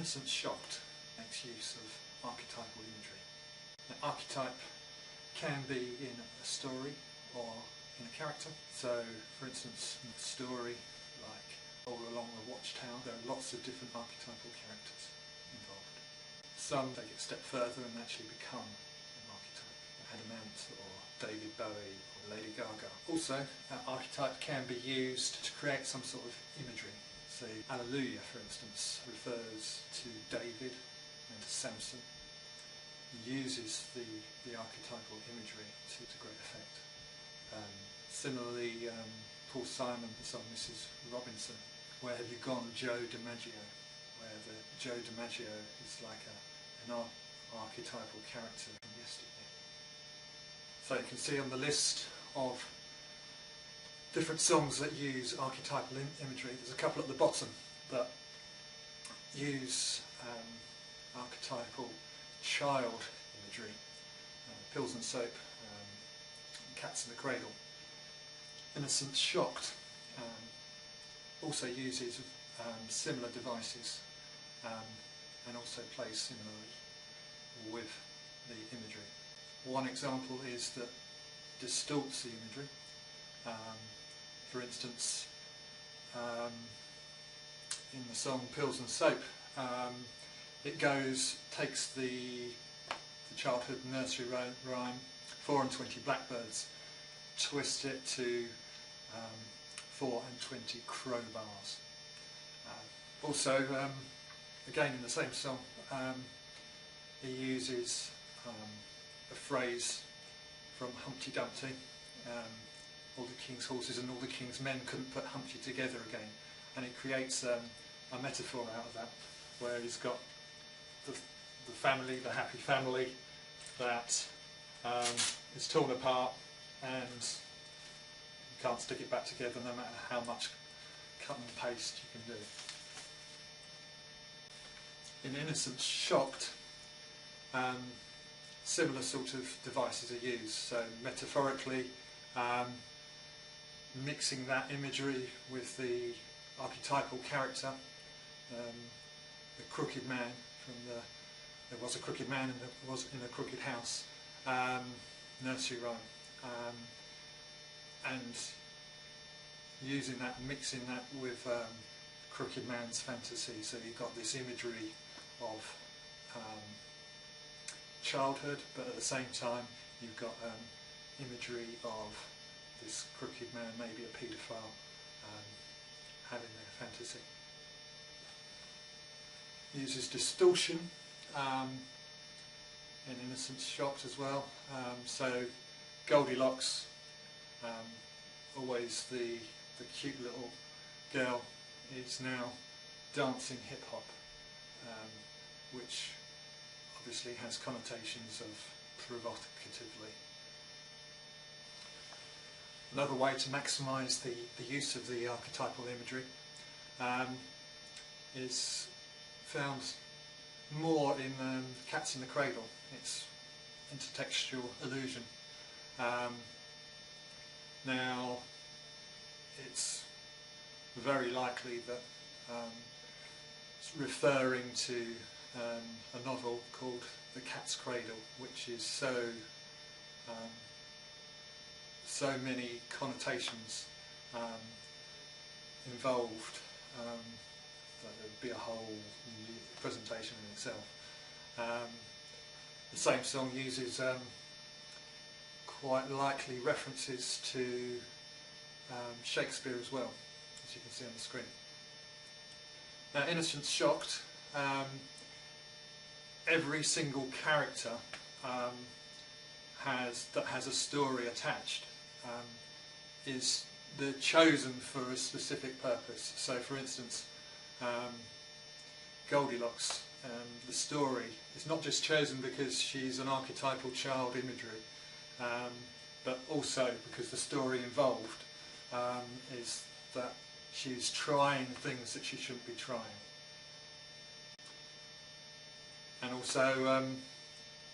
Innocence Shocked makes use of archetypal imagery. Now, archetype can be in a story or in a character. So, for instance, in a story like All Along the Watchtower, there are lots of different archetypal characters involved. Some take it a step further and actually become an archetype. Adamant or David Bowie or Lady Gaga. Also, archetype can be used to create some sort of imagery. So, Alleluia, for instance, refers to David and to Samson. He uses the archetypal imagery to great effect. Similarly, Paul Simon, the song Mrs. Robinson, Where Have You Gone, Joe DiMaggio, where the Joe DiMaggio is like an archetypal character from yesteryear. So you can see on the list of different songs that use archetypal imagery, there's a couple at the bottom that use archetypal child imagery. Pills and Soap, Cats in the Cradle. Innocence Shocked also uses similar devices and also plays similarly with the imagery. One example is that distorts the imagery. For instance, in the song Pills and Soap, it takes the childhood nursery rhyme 4 and 20 blackbirds, twist it to 4 and 20 crowbars. Also, again in the same song, he uses a phrase from Humpty Dumpty. All the king's horses and all the king's men couldn't put Humpty together again, and it creates a metaphor out of that, where he's got the family, the happy family, that is torn apart and you can't stick it back together no matter how much cut and paste you can do. In Innocence Shocked, similar sort of devices are used, so metaphorically mixing that imagery with the archetypal character, the crooked man from There Was a Crooked Man and There Was in a Crooked House nursery rhyme, and using that, mixing that with crooked man's fantasy, so you've got this imagery of childhood, but at the same time you've got imagery of this crooked man, maybe a paedophile, having their fantasy. Uses distortion in Innocence Shocked as well. So Goldilocks, always the cute little girl, is now dancing hip hop, which obviously has connotations of provocatively. Another way to maximise the use of the archetypal imagery is found more in Cats in the Cradle. It's intertextual illusion. Now, it's very likely that it's referring to a novel called The Cat's Cradle, which is so many connotations involved that it would be a whole presentation in itself. The same song uses quite likely references to Shakespeare as well, as you can see on the screen. Now, Innocence Shocked, every single character that has a story attached is chosen for a specific purpose. So, for instance, Goldilocks, the story is not just chosen because she's an archetypal child imagery, but also because the story involved is that she's trying things that she shouldn't be trying. And also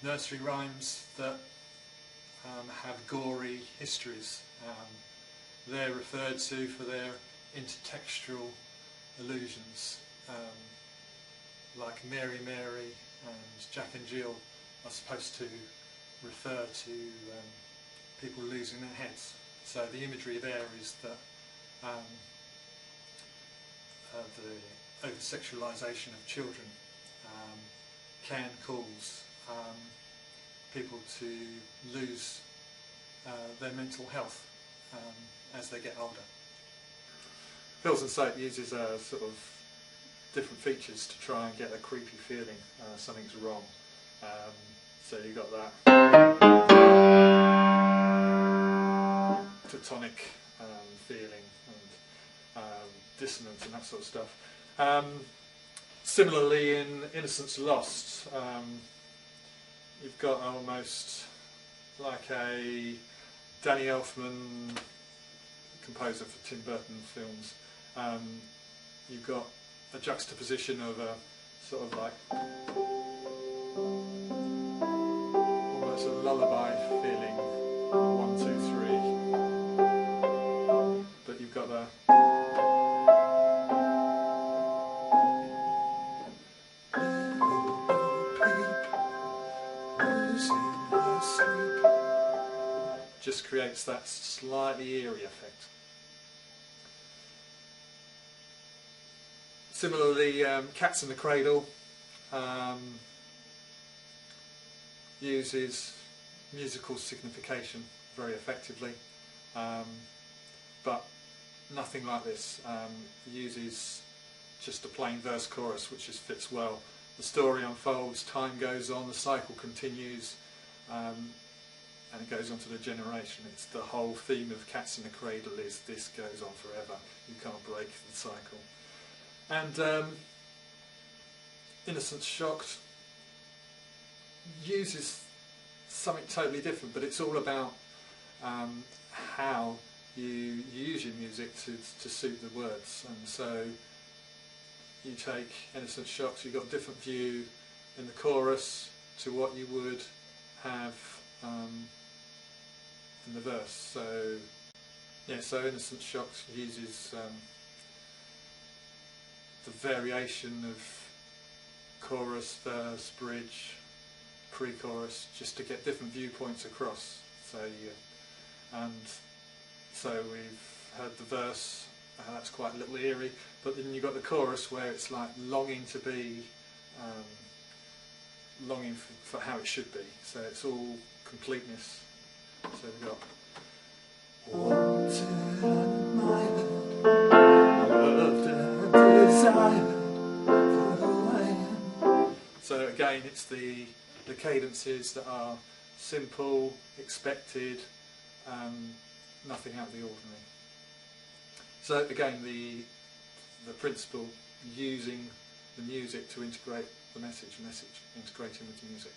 nursery rhymes that have gory histories. They're referred to for their intertextual allusions. like Mary Mary and Jack and Jill are supposed to refer to people losing their heads. So the imagery there is that the over-sexualisation of children can cause people to lose their mental health as they get older. Pills and Soap uses sort of different features to try and get a creepy feeling, something's wrong. So you got that tectonic feeling and dissonance and that sort of stuff. Similarly in Innocence Lost, you've got almost like a Danny Elfman, composer for Tim Burton films. You've got a juxtaposition of a sort of like almost a lullaby feeling, 1, 2, 3, but you've got the just creates that slightly eerie effect. Similarly, Cats in the Cradle uses musical signification very effectively, but nothing like this. Uses just a plain verse chorus which just fits well. The story unfolds, time goes on, the cycle continues, and it goes on to the generation. It's the whole theme of Cats in the Cradle is this goes on forever. You can't break the cycle. And Innocence Shocked uses something totally different, but it's all about how you use your music to suit the words. And so you take Innocence Shocked, you've got a different view in the chorus to what you would have in the verse. So yeah, so Innocence Shocked uses the variation of chorus, verse, bridge, pre-chorus, just to get different viewpoints across. So we've heard the verse, that's quite a little eerie, but then you've got the chorus where it's like longing to be, longing for how it should be. So it's all completeness. So we've got wanted and admired, loved and desired for who I am. So again, it's the cadences that are simple, expected, nothing out of the ordinary. So again, the principle, using the music to integrate the message integrating with the music.